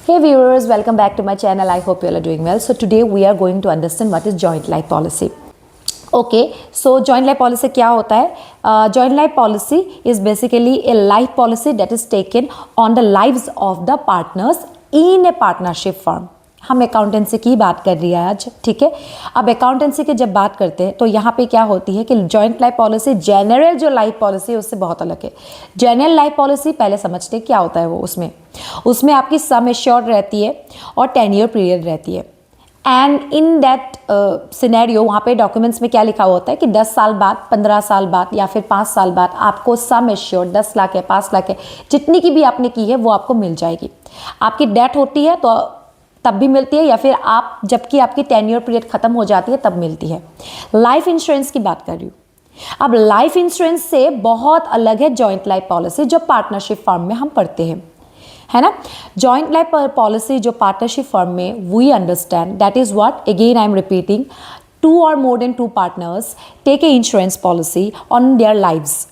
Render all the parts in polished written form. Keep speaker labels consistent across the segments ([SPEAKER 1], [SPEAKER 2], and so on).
[SPEAKER 1] Hey viewers, welcome back to my channel. I hope you all are doing well. So today we are going to understand what is joint life policy. Okay, so joint life policy क्या होता है? Joint life policy is basically a life policy that is taken on the lives of the partners in a partnership firm. हम accountancy की बात कर रही है आज, ठीक है। अब अकाउंटेंसी की जब बात करते हैं तो यहाँ पे क्या होती है कि जॉइंट लाइफ पॉलिसी जनरल जो लाइफ पॉलिसी है उससे बहुत अलग है। जनरल लाइफ पॉलिसी पहले समझते हैं क्या होता है वो। उसमें आपकी सम एश्योर्ड रहती है और 10 ईयर पीरियड रहती है। एंड इन दैट सिनेरियो वहाँ पे डॉक्यूमेंट्स में क्या लिखा होता है कि 10 साल बाद, 15 साल बाद या फिर 5 साल बाद आपको सम एश्योर्ड 10 लाख है, 5 लाख है, जितनी की भी आपने की है वो आपको मिल जाएगी। आपकी डेथ होती है तो तब भी मिलती है या फिर आप जबकि आपकी 10 ईयर पीरियड खत्म हो जाती है तब मिलती है। लाइफ इंश्योरेंस की बात कर रही हूँ। अब लाइफ इंश्योरेंस से बहुत अलग है जॉइंट लाइफ पॉलिसी जो पार्टनरशिप फर्म में हम पढ़ते हैं, है ना। जॉइंट लाइफ पॉलिसी जो पार्टनरशिप फर्म में we understand that is what, again I am repeating, 2 or more than 2 partners take a insurance policy on their lives.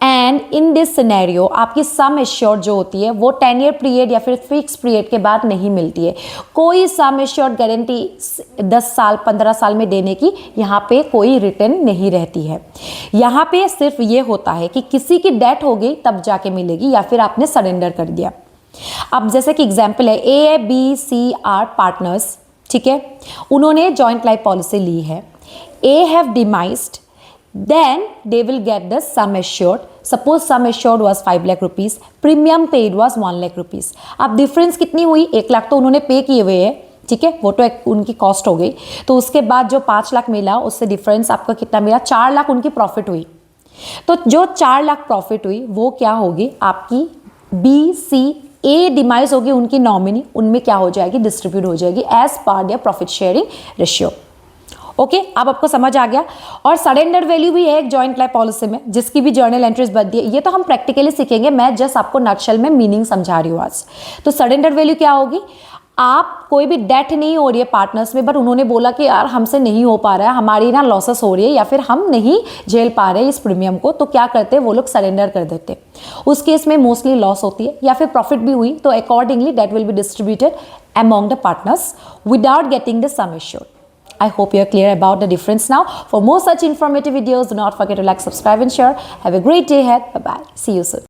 [SPEAKER 1] And in this scenario आपकी sum assured जो होती है वो 10 year period या फिर fix period के बाद नहीं मिलती है। कोई सम एश्योर्ड गारंटी 10 साल 15 साल में देने की यहाँ पे कोई रिटर्न नहीं रहती है। यहाँ पे सिर्फ ये होता है कि किसी की डेथ हो गई तब जाके मिलेगी या फिर आपने सरेंडर कर दिया। अब जैसे कि एग्जाम्पल है A B C are partners, ठीक है, उन्होंने जॉइंट लाइफ पॉलिसी ली है। A have demised, then they will get the sum assured. Suppose sum assured was 5 lakh rupees, premium paid was 1 lakh rupees. अब डिफरेंस कितनी हुई? 1 लाख तो उन्होंने पे किए हुए हैं, ठीक है, वो तो एक उनकी कॉस्ट हो गई। तो उसके बाद जो 5 लाख मिला उससे डिफरेंस आपका कितना मिला? 4 लाख उनकी प्रॉफिट हुई। तो जो 4 लाख प्रॉफिट हुई वो क्या होगी? आपकी बी सी ए डिमाइज होगी उनकी नॉमिनी, उनमें क्या हो जाएगी? डिस्ट्रीब्यूट हो जाएगी as per their profit sharing ratio. Okay, अब आपको समझ आ गया। और सरेंडर वैल्यू भी है एक जॉइंट लाइफ पॉलिसी में जिसकी भी जर्नल एंट्रीज बनती है। ये तो हम प्रैक्टिकली सीखेंगे, मैं जस्ट आपको नटशेल में मीनिंग समझा रही हूँ आज। तो सरेंडर वैल्यू क्या होगी? आप कोई भी डेथ नहीं हो रही है पार्टनर्स में, बट उन्होंने बोला कि यार हमसे नहीं हो पा रहा है, हमारी ना लॉसेस हो रही है या फिर हम नहीं झेल पा रहे इस प्रीमियम को, तो क्या करते हैं वो लोग? सरेंडर कर देते हैं। उस केस में मोस्टली लॉस होती है या फिर प्रॉफिट भी हुई तो accordingly that will be distributed among the partners without getting the sum assured. I hope you are clear about the difference now. For more such informative videos, do not forget to like, subscribe and share. Have a great day ahead. Bye-bye. See you soon.